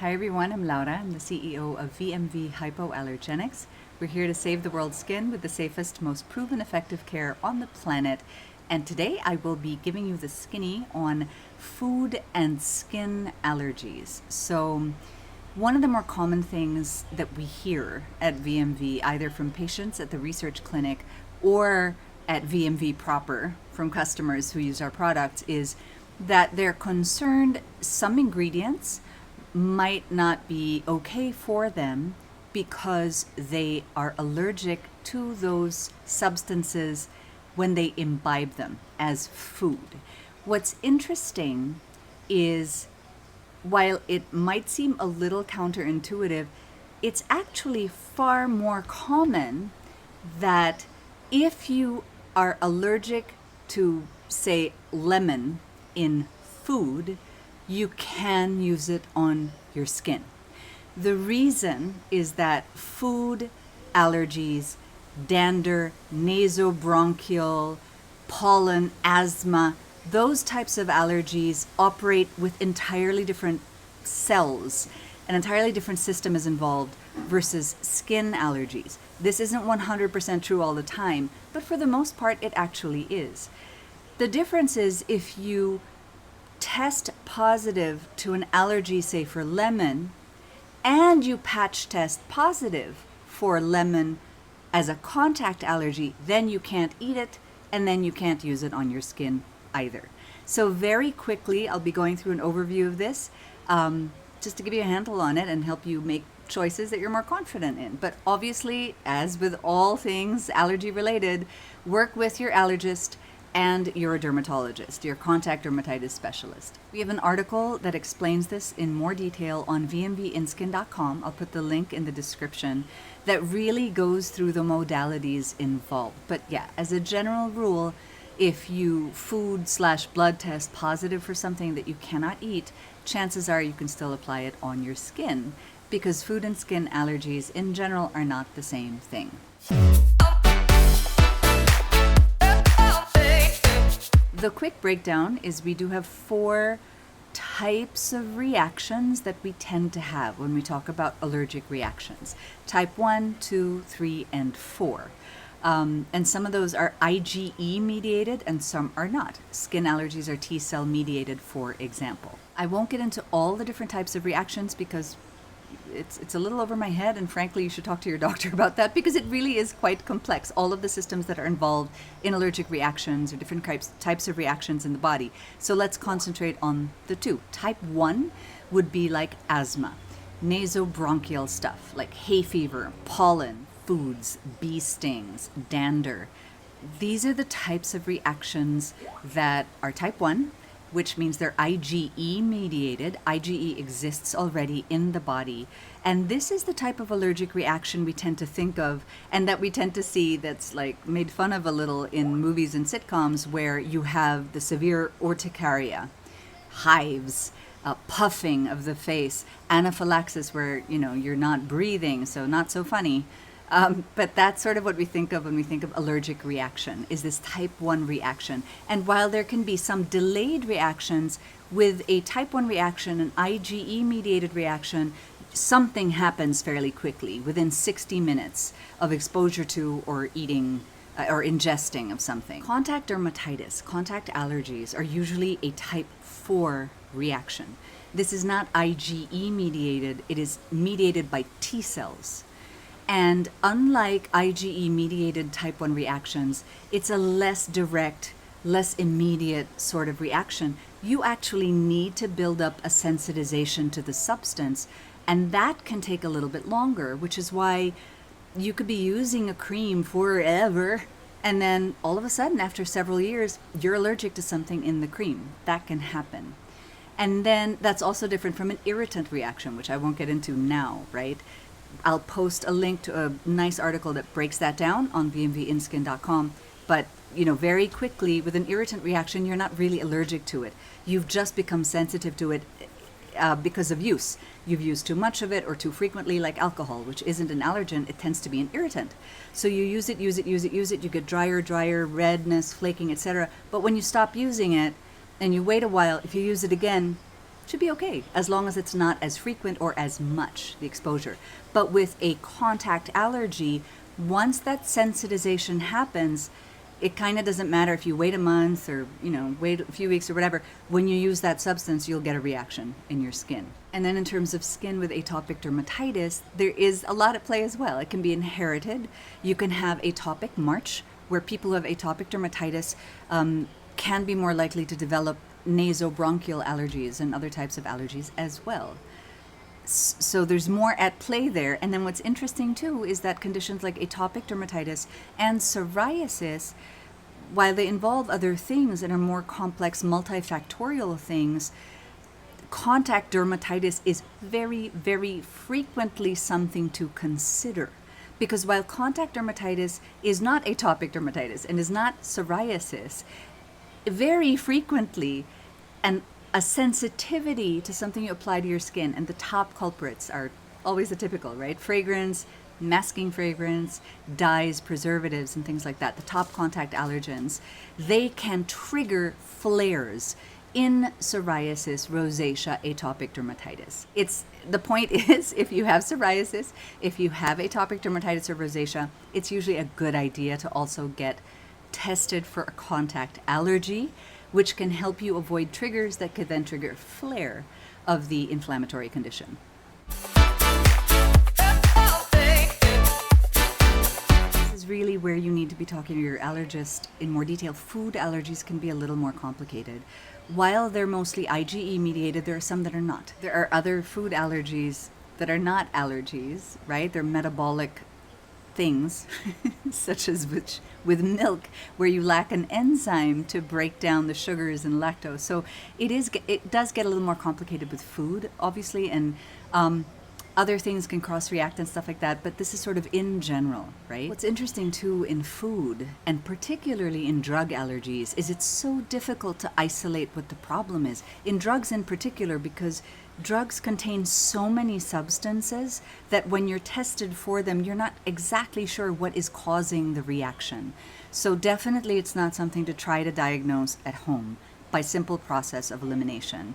Hi everyone, I'm Laura. I'm the CEO of VMV Hypoallergenics. We're here to save the world's skin with the safest, most proven effective care on the planet. And today I will be giving you the skinny on food and skin allergies. So one of the more common things that we hear at VMV, either from patients at the research clinic or at VMV proper from customers who use our products, is that they're concerned some ingredients might not be okay for them because they are allergic to those substances when they imbibe them as food. What's interesting is, while it might seem a little counterintuitive, it's actually far more common that if you are allergic to, say, lemon in food, you can use it on your skin. The reason is that food allergies, dander, nasobronchial, pollen, asthma, those types of allergies operate with entirely different cells. An entirely different system is involved versus skin allergies. This isn't 100% true all the time, but for the most part, it actually is. The difference is if you test positive to an allergy, say for lemon, and you patch test positive for lemon as a contact allergy, then you can't eat it, and then you can't use it on your skin either. So very quickly, I'll be going through an overview of this, just to give you a handle on it and help you make choices that you're more confident in. But obviously, as with all things allergy related, work with your allergist and your dermatologist, your contact dermatitis specialist. We have an article that explains this in more detail on vmvinskin.com. I'll put the link in the description, that really goes through the modalities involved. But yeah, as a general rule, if you food/blood test positive for something that you cannot eat, chances are you can still apply it on your skin, because food and skin allergies in general are not the same thing. The quick breakdown is we do have 4 types of reactions that we tend to have when we talk about allergic reactions. Type 1, 2, 3, and 4. And some of those are IgE-mediated and some are not. Skin allergies are T-cell mediated, for example. I won't get into all the different types of reactions because it's a little over my head, and frankly you should talk to your doctor about that, because it really is quite complex, all of the systems that are involved in allergic reactions or different types of reactions in the body. So let's concentrate on the 2. Type 1 would be like asthma, nasobronchial stuff like hay fever, pollen, foods, bee stings, dander. These are the types of reactions that are type 1, which means they're IgE mediated. IgE exists already in the body. And this is the type of allergic reaction we tend to think of, and that we tend to see that's like made fun of a little in movies and sitcoms, where you have the severe urticaria, hives, puffing of the face, anaphylaxis where, you're not breathing, so not so funny. But that's sort of what we think of when we think of allergic reaction, is this type 1 reaction. And while there can be some delayed reactions, with a type 1 reaction, an IgE-mediated reaction, something happens fairly quickly, within 60 minutes of exposure to or eating or ingesting of something. Contact dermatitis, contact allergies, are usually a type 4 reaction. This is not IgE-mediated, it is mediated by T cells. And unlike IgE-mediated type 1 reactions, it's a less direct, less immediate sort of reaction. You actually need to build up a sensitization to the substance, and that can take a little bit longer, which is why you could be using a cream forever, and then all of a sudden, after several years, you're allergic to something in the cream. That can happen. And then that's also different from an irritant reaction, which I won't get into now, right? I'll post a link to a nice article that breaks that down on vmvinskin.com. But, very quickly, with an irritant reaction, you're not really allergic to it. You've just become sensitive to it because of use. You've used too much of it or too frequently, like alcohol, which isn't an allergen, it tends to be an irritant. So you use it, you get drier, redness, flaking, etc. But when you stop using it and you wait a while, if you use it again, should be okay, as long as it's not as frequent or as much, the exposure. But with a contact allergy, once that sensitization happens, it kind of doesn't matter if you wait a month or, wait a few weeks or whatever. When you use that substance, you'll get a reaction in your skin. And then in terms of skin with atopic dermatitis, there is a lot at play as well. It can be inherited. You can have atopic march, where people who have atopic dermatitis can be more likely to develop nasobronchial allergies and other types of allergies as well. So there's more at play there. And then what's interesting too is that conditions like atopic dermatitis and psoriasis, while they involve other things and are more complex multifactorial things, contact dermatitis is very, very frequently something to consider. Because while contact dermatitis is not atopic dermatitis and is not psoriasis, very frequently a sensitivity to something you apply to your skin, and the top culprits are always the typical, right? Fragrance, masking fragrance, dyes, preservatives, and things like that. The top contact allergens, they can trigger flares in psoriasis, rosacea, atopic dermatitis. The point is, if you have psoriasis, if you have atopic dermatitis or rosacea, it's usually a good idea to also get tested for a contact allergy, which can help you avoid triggers that could then trigger a flare of the inflammatory condition. This is really where you need to be talking to your allergist in more detail. Food allergies can be a little more complicated. While they're mostly IgE-mediated, there are some that are not. There are other food allergies that are not allergies, right? They're metabolic things, such as with milk, where you lack an enzyme to break down the sugars and lactose. So it does get a little more complicated with food, obviously, and other things can cross-react and stuff like that, but this is sort of in general, right? What's interesting too in food, and particularly in drug allergies, is it's so difficult to isolate what the problem is. In drugs in particular, because drugs contain so many substances that when you're tested for them, you're not exactly sure what is causing the reaction. So definitely it's not something to try to diagnose at home by simple process of elimination.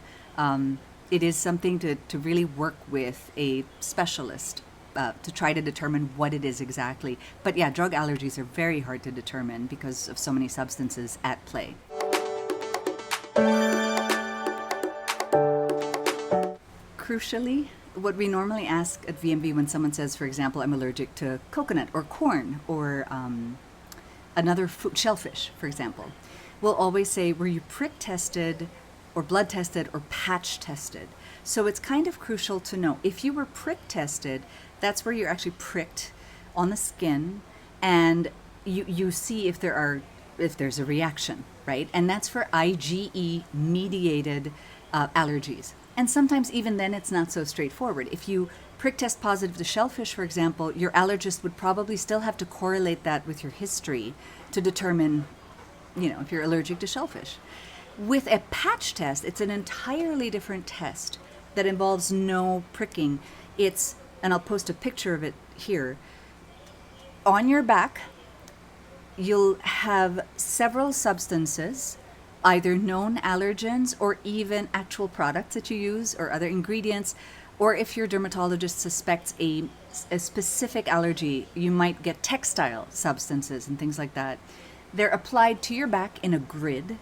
It is something to really work with a specialist to try to determine what it is exactly. But yeah, drug allergies are very hard to determine because of so many substances at play. Crucially, what we normally ask at VMV when someone says, for example, I'm allergic to coconut or corn or another food, shellfish, for example, we'll always say, were you prick tested or blood tested or patch tested? So it's kind of crucial to know. If you were prick tested, that's where you're actually pricked on the skin and you see if there's a reaction, right? And that's for IgE-mediated allergies. And sometimes even then it's not so straightforward. If you prick test positive to shellfish, for example, your allergist would probably still have to correlate that with your history to determine, if you're allergic to shellfish. With a patch test, it's an entirely different test that involves no pricking. And I'll post a picture of it here. On your back, you'll have several substances, either known allergens or even actual products that you use or other ingredients, or if your dermatologist suspects a specific allergy, you might get textile substances and things like that. They're applied to your back in a grid,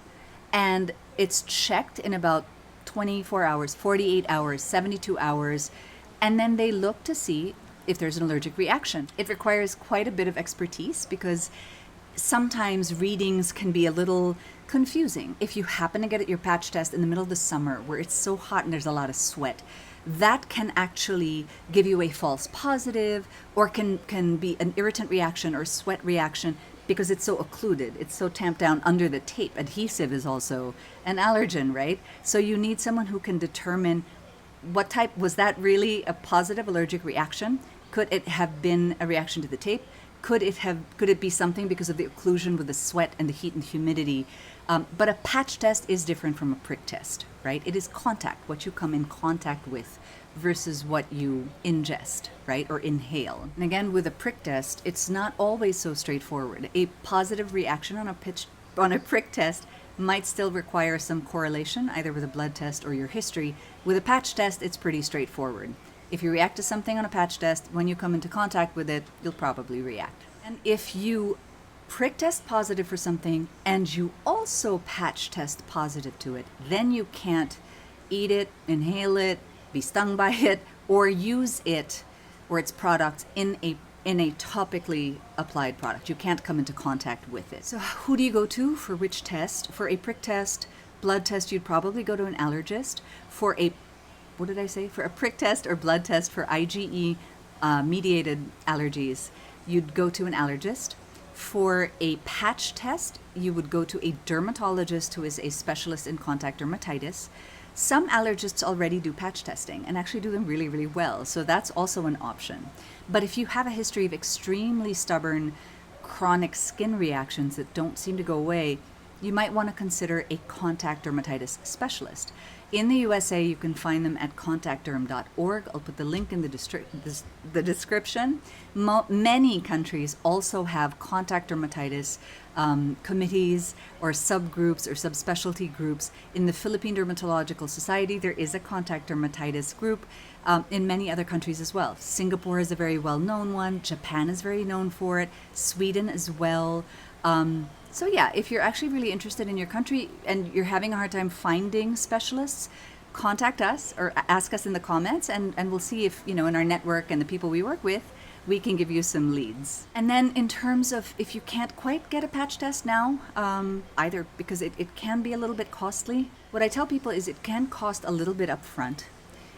and it's checked in about 24 hours, 48 hours, 72 hours, and then they look to see if there's an allergic reaction. It requires quite a bit of expertise because sometimes readings can be a little confusing. If you happen to get your patch test in the middle of the summer where it's so hot and there's a lot of sweat, that can actually give you a false positive or can be an irritant reaction or sweat reaction because it's so occluded, it's so tamped down under the tape. Adhesive is also an allergen, right? So you need someone who can determine what type, was that really a positive allergic reaction? Could it have been a reaction to the tape? Could it be something because of the occlusion with the sweat and the heat and humidity? But a patch test is different from a prick test, right? It is contact, what you come in contact with versus what you ingest, right? Or inhale. And again, with a prick test, it's not always so straightforward. A positive reaction on a prick test might still require some correlation, either with a blood test or your history. With a patch test, it's pretty straightforward. If you react to something on a patch test, when you come into contact with it, you'll probably react. And if you prick test positive for something and you also patch test positive to it, then you can't eat it, inhale it, be stung by it, or use it or its product in a topically applied product. You can't come into contact with it. So who do you go to for which test? For a prick test, blood test, you'd probably go to an allergist. For a For a prick test or blood test for IgE-mediated allergies, you'd go to an allergist. For a patch test, you would go to a dermatologist who is a specialist in contact dermatitis. Some allergists already do patch testing and actually do them really, really well, so that's also an option. But if you have a history of extremely stubborn chronic skin reactions that don't seem to go away, you might want to consider a contact dermatitis specialist. In the USA, you can find them at contactderm.org. I'll put the link in the description. Many countries also have contact dermatitis committees or subgroups or subspecialty groups. In the Philippine Dermatological Society, there is a contact dermatitis group. In many other countries as well. Singapore is a very well-known one. Japan is very known for it. Sweden as well. So yeah, if you're actually really interested in your country and you're having a hard time finding specialists, contact us or ask us in the comments, and we'll see if, in our network and the people we work with, we can give you some leads. And then in terms of if you can't quite get a patch test now, either because it can be a little bit costly, what I tell people is it can cost a little bit upfront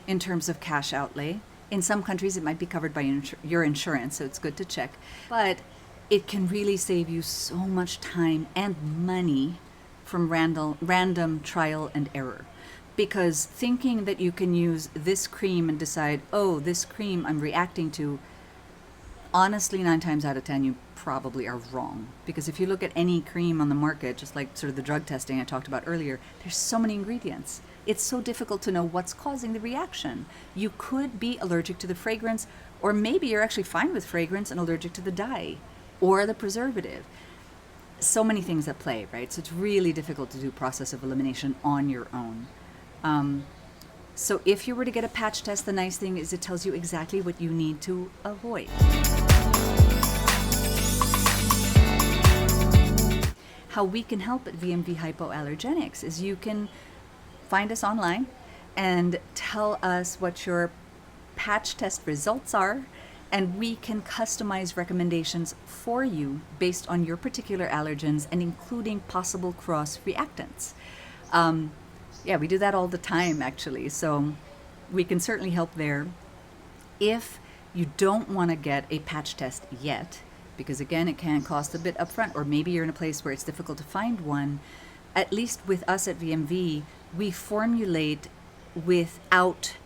in terms of cash outlay. In some countries, it might be covered by your insurance, so it's good to check. But it can really save you so much time and money from random trial and error. Because thinking that you can use this cream and decide, oh, this cream I'm reacting to, honestly, 9 times out of 10, you probably are wrong. Because if you look at any cream on the market, just like sort of the drug testing I talked about earlier, there's so many ingredients. It's so difficult to know what's causing the reaction. You could be allergic to the fragrance, or maybe you're actually fine with fragrance and allergic to the dye or the preservative. So many things at play, right? So it's really difficult to do process of elimination on your own. So if you were to get a patch test, the nice thing is it tells you exactly what you need to avoid. How we can help at VMV Hypoallergenics is you can find us online and tell us what your patch test results are, and we can customize recommendations for you based on your particular allergens and including possible cross-reactants. Yeah, we do that all the time, actually, so we can certainly help there. If you don't want to get a patch test yet, because again, it can cost a bit upfront, or maybe you're in a place where it's difficult to find one, at least with us at VMV, we formulate without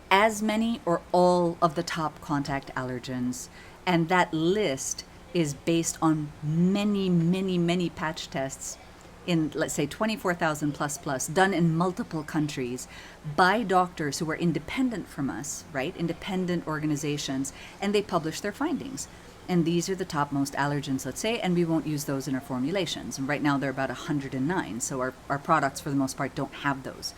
as many or all of the top contact allergens. And that list is based on many, many, many patch tests in, let's say, 24,000 plus, done in multiple countries by doctors who are independent from us, right? Independent organizations, and they publish their findings. And these are the top most allergens, let's say, and we won't use those in our formulations. And right now they're about 109, so our products for the most part don't have those.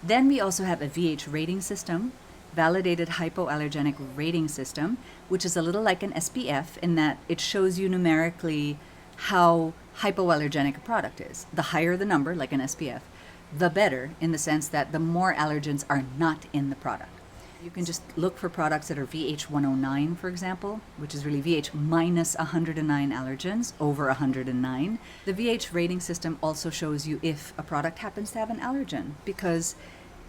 Then we also have a VH rating system, validated hypoallergenic rating system, which is a little like an SPF in that it shows you numerically how hypoallergenic a product is. The higher the number, like an SPF, the better, in the sense that the more allergens are not in the product. You can just look for products that are VH 109, for example, which is really VH minus 109 allergens, over 109. The VH rating system also shows you if a product happens to have an allergen, because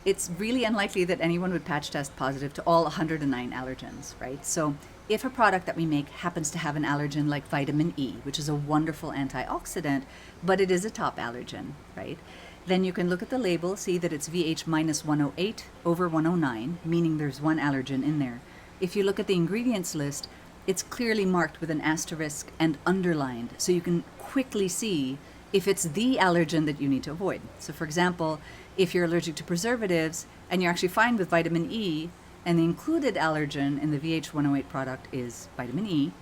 it's really unlikely that anyone would patch test positive to all 109 allergens, right? So if a product that we make happens to have an allergen like vitamin E, which is a wonderful antioxidant, but it is a top allergen, right? Then you can look at the label, see that it's VH minus 108 over 109, meaning there's one allergen in there. If you look at the ingredients list, it's clearly marked with an asterisk and underlined, so you can quickly see if it's the allergen that you need to avoid. So for example, if you're allergic to preservatives and you're actually fine with vitamin E, and the included allergen in the VH108 product is vitamin E,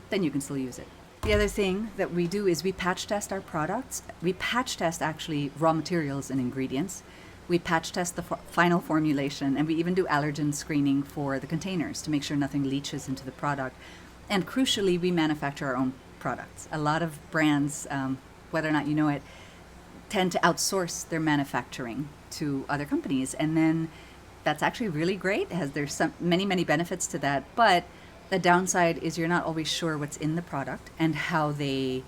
then you can still use it. The other thing that we do is we patch test our products. We patch test actually raw materials and ingredients. We patch test the final formulation, and we even do allergen screening for the containers to make sure nothing leaches into the product. And crucially, we manufacture our own products. A lot of brands, whether or not you know it, tend to outsource their manufacturing to other companies, and then that's actually really great. There's many benefits to that, but the downside is you're not always sure what's in the product and how they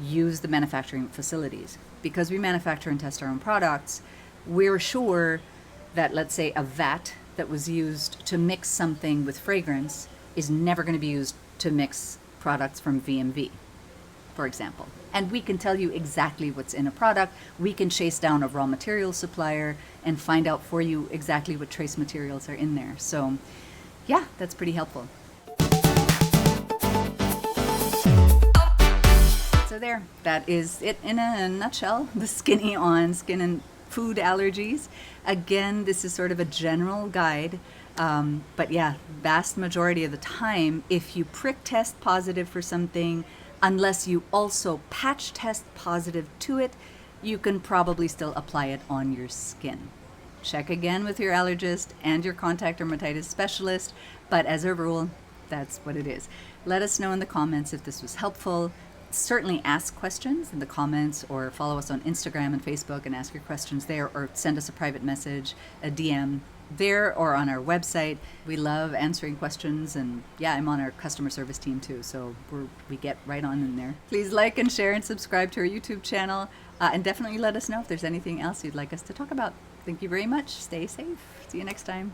use the manufacturing facilities. Because we manufacture and test our own products, we're sure that, let's say, a vat that was used to mix something with fragrance is never going to be used to mix products from VMV, for example. And we can tell you exactly what's in a product. We can chase down a raw material supplier and find out for you exactly what trace materials are in there. So yeah, that's pretty helpful. So there, that is it in a nutshell, the skinny on skin and food allergies. Again, this is sort of a general guide, but yeah, vast majority of the time, if you prick test positive for something, unless you also patch test positive to it, you can probably still apply it on your skin. Check again with your allergist and your contact dermatitis specialist, but as a rule, that's what it is. Let us know in the comments if this was helpful. Certainly ask questions in the comments, or follow us on Instagram and Facebook and ask your questions there, or send us a private message, a DM there, or on our website. We love answering questions, and yeah, I'm on our customer service team too, so we get right on in there. Please like and share and subscribe to our YouTube channel, and definitely let us know if there's anything else you'd like us to talk about. Thank you very much. Stay safe. See you next time.